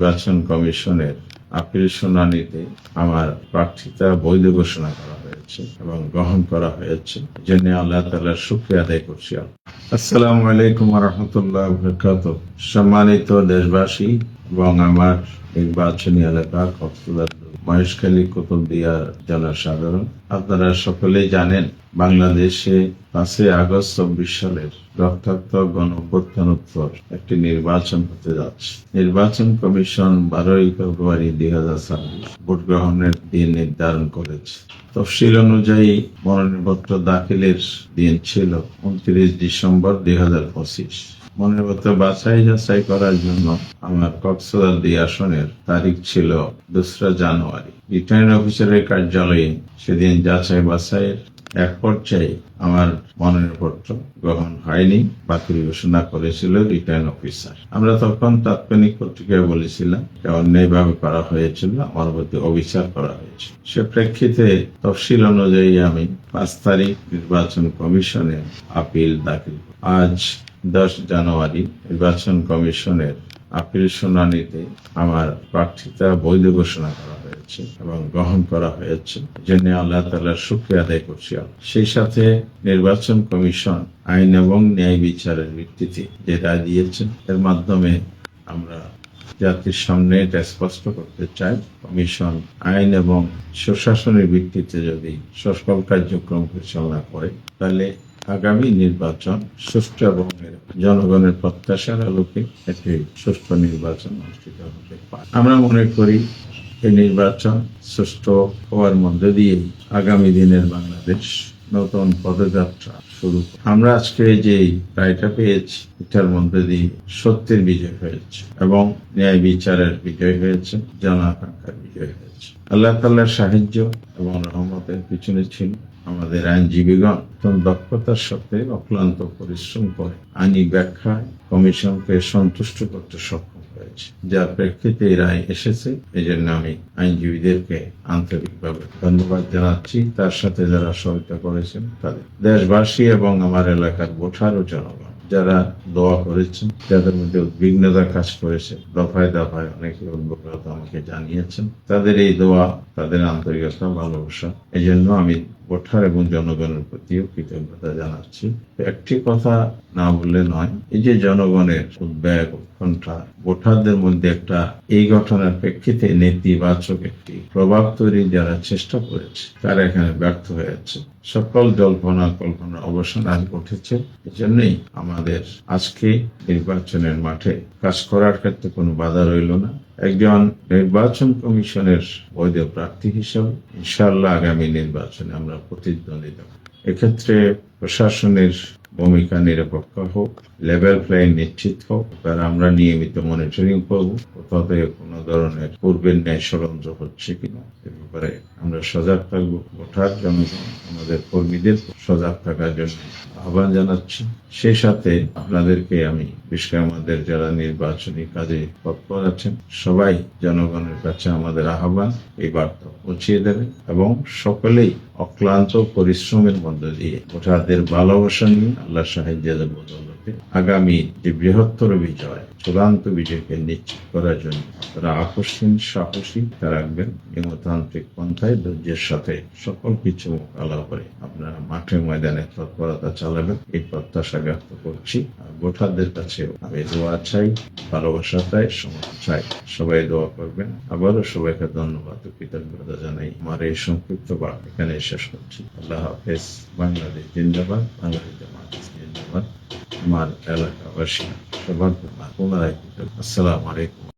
নির্বাচন কমিশনের আপিল শুনানিতে আমার প্রার্থিতা বৈধ ঘোষণা করা হয়েছে এবং গ্রহণ করা হয়েছে। জন্য আল্লাহ তাআলার শুকরিয়া আদায় করছি। আসসালামু আলাইকুম ওয়া রাহমাতুল্লাহি ওয়া বারাকাতুহু। সম্মানিত দেশবাসী এবং আমার নির্বাচনী এলাকা কক্সবাজার মহেশখালী কুতুবদিয়া জনসাধারণ, আপনারা সকলেই জানেন বাংলাদেশে 5ই আগস্ট 24 সালের রক্তাক্ত গণঅভ্যুত্থানোত্তর একটি নির্বাচন হতে যাচ্ছে। নির্বাচন কমিশন 12ই ফেব্রুয়ারি 2026 ভোট গ্রহণের দিন নির্ধারণ করেছে। তফসিল অনুযায়ী মনোনয়নপত্র দাখিলের দিন ছিল 29 ডিসেম্বর 2025। মনোনয়নপত্র বাছাই যাচাই করার জন্য আমার কক্সবাজার 2 আসনের তারিখ ছিল 2 জানুয়ারি। রিটার্নিং অফিসারের কার্যালয়ে সেদিন যাচাই বাছাইয়ের এক পর্যায়ে আমার মনোনয়নপত্র গ্রহণ হয়নি, বাতিল ঘোষণা করেছিল রিটার্নিং অফিসার। আমরা তখন তাৎক্ষণিক পত্রিকায় বলেছিলাম যে অন্যায়ভাবে করা হয়েছিল, আমার প্রতি অবিচার করা হয়েছে। সে প্রেক্ষিতে তফসিল অনুযায়ী আমি 5 তারিখ নির্বাচন কমিশনে আপিল দাখিল। আজ 10 জানুয়ারি নির্বাচন কমিশনের আপিল শুনানিতে আমার প্রার্থিতা বৈধ ঘোষণা করা হয়েছে এবং গ্রহণ করা হয়েছে। জন্য আল্লাহ তাআলার শুকরিয়া আদায় করছি। সেই সাথে নির্বাচন কমিশন আইন এবং ন্যায় বিচারের ভিত্তিতে যে রায় দিয়েছেন, এর মাধ্যমে আমরা জাতির সামনে এটা স্পষ্ট করতে চাই, কমিশন আইন এবং সুশাসনের ভিত্তিতে যদি সকল কার্যক্রম পরিচালনা করে, তাহলে আগামী নির্বাচন সুষ্ঠু এবং জনগণের প্রত্যাশার আলোকে একটি সুষ্ঠু নির্বাচন অনুষ্ঠিত হতে পারে। আমরা মনে করি এই নির্বাচন সুষ্ঠু হওয়ার মধ্যে দিয়েই আগামী দিনের বাংলাদেশ নতুন পদযাত্রা শুরু। আমরা আজকে যে রায়টা পেয়েছি, এটার মধ্যে দিয়ে সত্যের বিজয় হয়েছে এবং ন্যায় বিচারের বিজয় হয়েছে, জনাকাঙ্ক্ষার বিজয় হয়েছে। আল্লাহ তাআলার সাহায্য এবং রহমতের পিছনে ছিল আমাদের আইনজীবীগণ দক্ষতার সাথে অক্লান্ত পরিশ্রম করে আইনি ব্যাখ্যায় কমিশনকে সন্তুষ্ট করতে সক্ষম হয়েছে, যার প্রেক্ষিতে এই রায় এসেছে। এই জন্য আমি আইনজীবীদেরকে আন্তরিকভাবে ধন্যবাদ জানাচ্ছি, তার সাথে যারা সহায়তা করেছেন তাদের। দেশবাসী এবং আমার এলাকার ভোটার ও জনগণ যারা দোয়া করেছেন, যাদের মধ্যে উদ্বিগ্নতা কাজ করেছে, দফায় দফায় অনেকে উদ্বিগ্নতা আমাকে জানিয়েছেন, তাদের এই দোয়া, তাদের আন্তরিকতা, ভালোবাসা, এই জন্য আমি ভোটার এবং জনগণের প্রতিও কৃতজ্ঞতা জানাচ্ছি। একটি কথা না বললে নয়, এই যে জনগণের উদ্বেগ, উৎকণ্ঠা, ভোটারদের মধ্যে একটা এই ঘটনার প্রেক্ষিতে নেতিবাচক একটি প্রভাব তৈরি যারা চেষ্টা করেছে, তারা এখানে ব্যর্থ হয়েছে। সকল জল্পনা কল্পনার অবসান আজ ঘটেছে। এজন্যই আমাদের আজকে নির্বাচনের মাঠে কাজ করার ক্ষেত্রে কোনো বাধা রইল না। একজন নির্বাচন কমিশনের বৈধ প্রার্থী হিসাবে ইনশাআল্লাহ আগামী নির্বাচনে আমরা প্রতিদ্বন্দ্বিতা করব। এক্ষেত্রে প্রশাসনের ভূমিকা নিরপেক্ষ হোক, লেভেল প্লেইং নিশ্চিত হোক, আর আমরা নিয়মিত মনিটরিং করব কোথাও থেকে কোনো ধরনের পূর্বের ন্যায় ষড়যন্ত্র হচ্ছে কিনা এ ব্যাপারে আমরা সজাগ থাকবো। ভোটার জনগণ আমাদের কর্মীদের সজাগ থাকার জন্য আহ্বান জানাচ্ছি। সেই সাথে আপনাদেরকে আমি বিশেষ করে আমাদের যারা নির্বাচনী কাজে তৎপর আছেন, সবাই জনগণের কাছে আমাদের আহ্বান এই বার্তা পৌঁছিয়ে দেবেন এবং সকলেই অক্লান্ত পরিশ্রমের মধ্যে দিয়ে ভোটারদের ভালোবাসা নিয়ে আল্লাহ সাহায্যের বদৌলতে আগামী যে বৃহত্তর বিজয়, চূড়ান্ত বিজয়কে নিশ্চিত করার জন্য তারা আকস্মিক সাহসী রাখবেন, নিয়মতান্ত্রিক পন্থায় ধৈর্যের সাথে সকল কিছু মোকাবিলা করে আপনারা মাঠে ময়দানে তৎপরতা চালাবেন, এই প্রত্যাশা ব্যক্ত করছি। আর ভোটারদের কাছে আমি দোয়া চাই, ভালোবাসা চাই, সমর্থন চাই। সবাই দোয়া করবেন। আবারও সবাইকে ধন্যবাদ ও কৃতজ্ঞতা জানাই। আমার এই সংক্ষিপ্ত বার্তা এখানে শেষ করছি। আল্লাহ হাফেজ। বাংলাদেশ জিন্দাবাদ, বাংলাদেশ জামাত জিন্দাবাদ। আমার এলাকাবাসী সবার পুনরায় আসসালামু আলাইকুম।